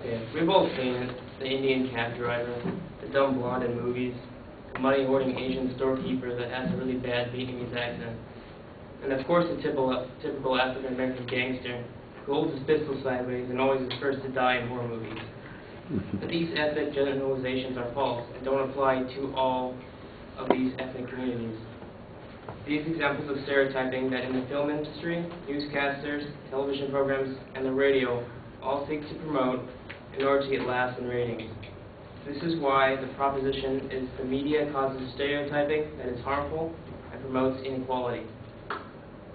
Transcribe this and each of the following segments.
Okay, we've all seen it. The Indian cab driver, the dumb blonde in movies, the money-hoarding Asian storekeeper that has a really bad Vietnamese accent, and of course the typical African-American gangster who holds his pistol sideways and always is first to die in horror movies. But these ethnic generalizations are false and don't apply to all of these ethnic communities. These examples of stereotyping that in the film industry, newscasters, television programs, and the radio all seek to promote in order to get laughs and ratings. This is why the proposition is the media causes stereotyping that is harmful and promotes inequality.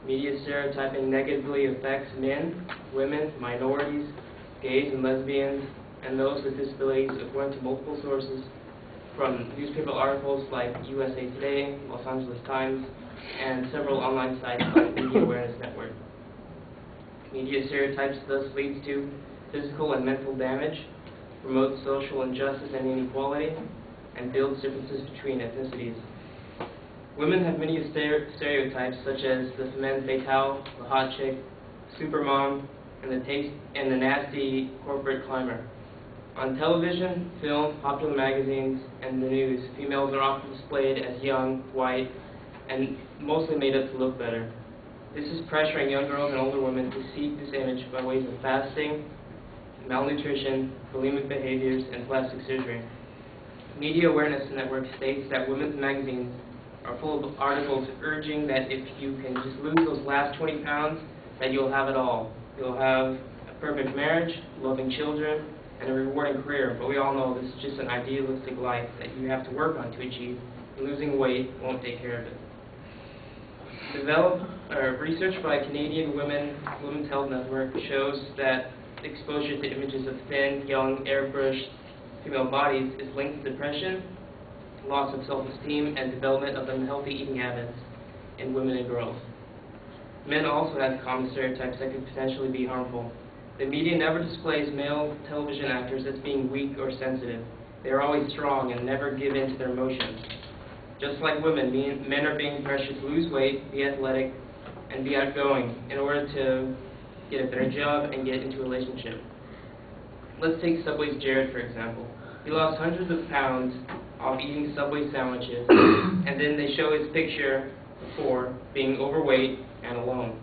Media stereotyping negatively affects men, women, minorities, gays and lesbians, and those with disabilities according to multiple sources from newspaper articles like USA Today, Los Angeles Times, and several online sites like Media Awareness Network. Media stereotypes thus leads to physical and mental damage, promotes social injustice and inequality, and builds differences between ethnicities. Women have many stereotypes such as the femme fatale, the hot chick, supermom, and the nasty corporate climber. On television, film, popular magazines, and the news, females are often displayed as young, white, and mostly made up to look better. This is pressuring young girls and older women to seek this image by ways of fasting, malnutrition, bulimic behaviors, and plastic surgery. Media Awareness Network states that women's magazines are full of articles urging that if you can just lose those last 20 pounds, that you'll have it all. You'll have a perfect marriage, loving children, and a rewarding career, but we all know this is just an idealistic life that you have to work on to achieve. Losing weight won't take care of it. Research by Canadian Women's Health Network shows that exposure to images of thin, young, airbrushed female bodies is linked to depression, loss of self-esteem, and development of unhealthy eating habits in women and girls. Men also have common stereotypes that could potentially be harmful. The media never displays male television actors as being weak or sensitive. They are always strong and never give in to their emotions. Just like women, men are being pressured to lose weight, be athletic, and be outgoing in order to get a better job and get into a relationship. Let's take Subway's Jared, for example. He lost hundreds of pounds off eating Subway sandwiches, and then they show his picture before being overweight and alone.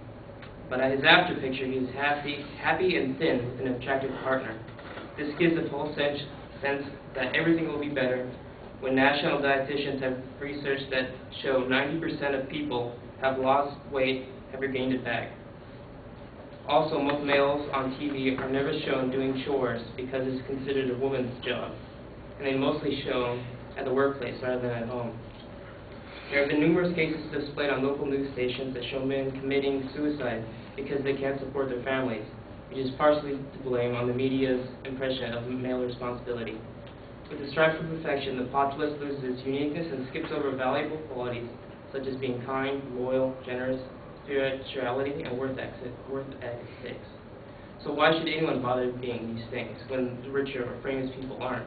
But at his after picture, he is happy and thin with an attractive partner. This gives a false sense that everything will be better when national dietitians have research that show 90% of people have lost weight, have regained it back. Also, most males on TV are never shown doing chores because it's considered a woman's job, and they mostly show at the workplace rather than at home. There have been numerous cases displayed on local news stations that show men committing suicide because they can't support their families, which is partially to blame on the media's impression of male responsibility. With the strive for perfection, the populace loses its uniqueness and skips over valuable qualities such as being kind, loyal, generous, spirituality, and worth ethics. So why should anyone bother being these things when the richer or famous people aren't?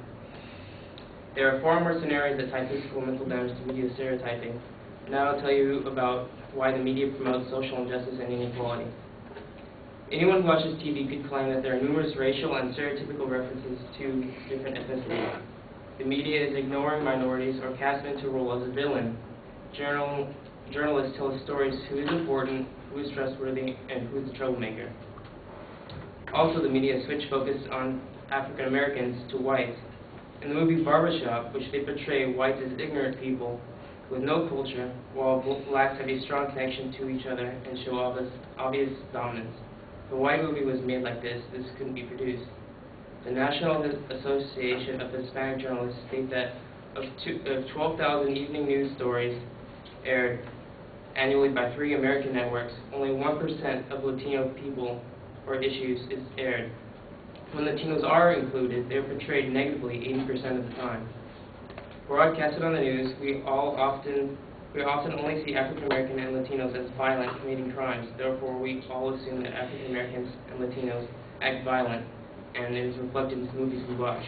There are far more scenarios that tie physical and mental damage to media stereotyping. Now I'll tell you about why the media promotes social injustice and inequality. Anyone who watches TV could claim that there are numerous racial and stereotypical references to different ethnicities. The media is ignoring minorities or casting into a role as a villain. Journalists tell us stories who is important, who is trustworthy, and who is a troublemaker. Also, the media switched focus on African Americans to whites. In the movie Barbershop, which they portray whites as ignorant people with no culture, while blacks have a strong connection to each other and show obvious dominance. If a white movie was made like this couldn't be produced. The National Association of Hispanic Journalists state that of 12,000 evening news stories aired annually by 3 American networks, only 1% of Latino people or issues is aired. When Latinos are included, they are portrayed negatively 80% of the time. Broadcasted on the news, we often only see African American and Latinos as violent, committing crimes. Therefore, we all assume that African Americans and Latinos act violent, and it is reflected in the movies we watch.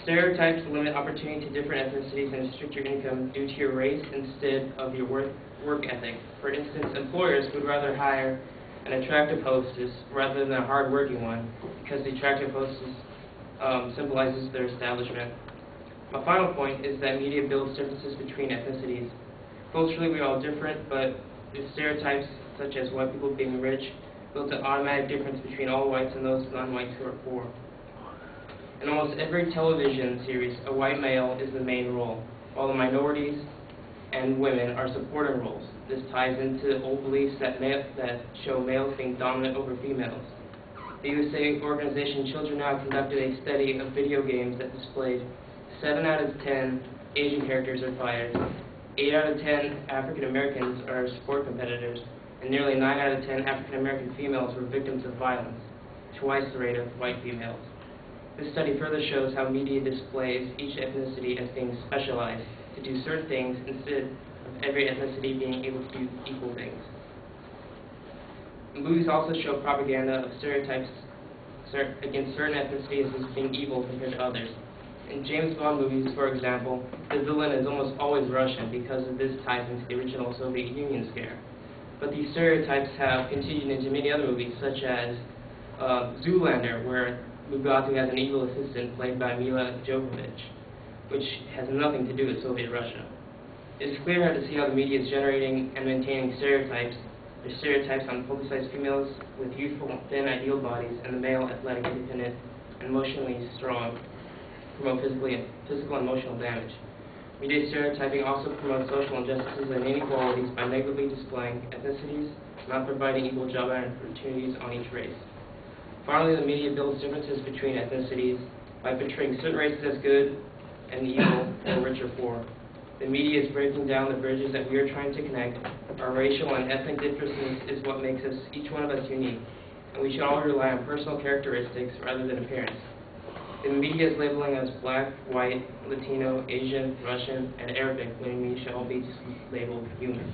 Stereotypes limit opportunity to different ethnicities and restrict your income due to your race instead of your work ethic. For instance, employers would rather hire an attractive hostess rather than a hard-working one because the attractive hostess symbolizes their establishment. My final point is that media builds differences between ethnicities. Culturally, we are all different, but the stereotypes, such as white people being rich, build an automatic difference between all whites and those non-whites who are poor. In almost every television series, a white male is the main role, while the minorities and women are supporting roles. This ties into old beliefs that show males being dominant over females. The USA organization Children Now conducted a study of video games that displayed 7 out of 10 Asian characters are fighters, 8 out of 10 African Americans are sport competitors, and nearly 9 out of 10 African American females were victims of violence, twice the rate of white females. This study further shows how media displays each ethnicity as being specialized to do certain things instead of every ethnicity being able to do equal things. Movies also show propaganda of stereotypes against certain ethnicities as being evil compared to others. In James Bond movies, for example, the villain is almost always Russian because of this ties into the original Soviet Union scare. But these stereotypes have continued into many other movies, such as Zoolander, where Mugatu has an evil assistant played by Mila Jovovich, which has nothing to do with Soviet Russia. It is clear how to see how the media is generating and maintaining stereotypes. There's stereotypes on publicized females with youthful, thin, ideal bodies, and the male, athletic, independent, and emotionally strong, promote physical and emotional damage. Media stereotyping also promotes social injustices and inequalities by negatively displaying ethnicities, not providing equal job opportunities on each race. Finally, the media builds differences between ethnicities by portraying certain races as good and evil, or rich or poor. The media is breaking down the bridges that we are trying to connect. Our racial and ethnic differences is what makes us, each one of us, unique, and we should all rely on personal characteristics rather than appearance. The media is labeling us black, white, Latino, Asian, Russian, and Arabic, when we should all be just labeled human.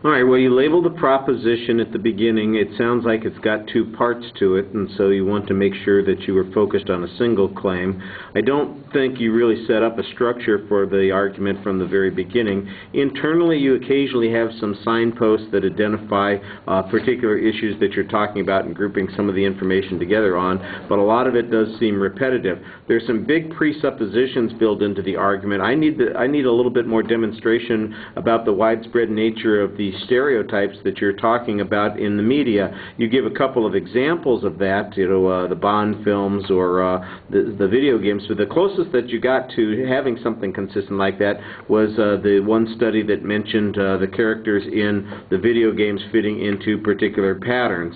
All right, well, you labeled the proposition at the beginning. It sounds like it's got two parts to it, and so you want to make sure that you were focused on a single claim. I don't think you really set up a structure for the argument from the very beginning. Internally, you occasionally have some signposts that identify particular issues that you're talking about and grouping some of the information together on, but a lot of it does seem repetitive. There's some big presuppositions built into the argument. I need a little bit more demonstration about the widespread nature of the stereotypes that you're talking about in the media. You give a couple of examples of that, the Bond films or the video games, but the closest that you got to having something consistent like that was the one study that mentioned the characters in the video games fitting into particular patterns.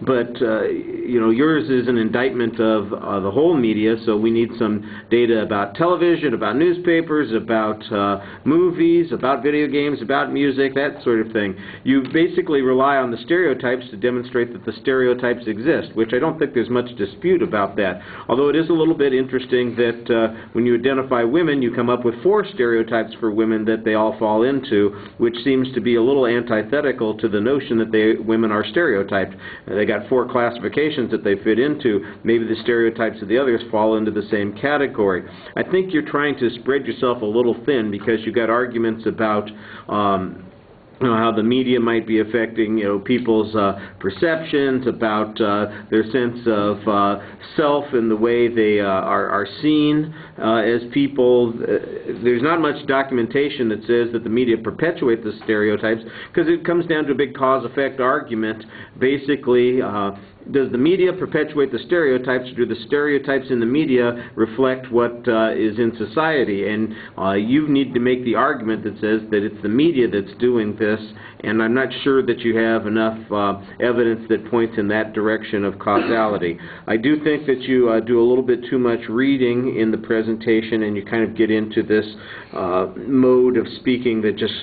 But yours is an indictment of the whole media, so we need some data about television, about newspapers, about movies, about video games, about music, that sort of thing. You basically rely on the stereotypes to demonstrate that the stereotypes exist, which I don't think there's much dispute about that. Although it is a little bit interesting that when you identify women, you come up with 4 stereotypes for women that they all fall into, which seems to be a little antithetical to the notion that women are stereotyped. They got 4 classifications that they fit into. Maybe the stereotypes of the others fall into the same category. I think you're trying to spread yourself a little thin because you got arguments about how the media might be affecting, people's perceptions about their sense of self and the way they are seen as people. There's not much documentation that says that the media perpetuate the stereotypes, because it comes down to a big cause-effect argument. Basically, does the media perpetuate the stereotypes, or do the stereotypes in the media reflect what is in society? And you need to make the argument that says that it's the media that's doing this, and I'm not sure that you have enough evidence that points in that direction of causality. I do think that you do a little bit too much reading in the presentation, and you kind of get into this mode of speaking that just,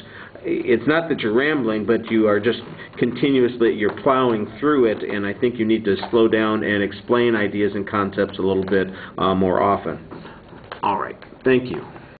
it's not that you're rambling, but you are just continuously, you're plowing through it, and I think you need to slow down and explain ideas and concepts a little bit more often. All right. Thank you.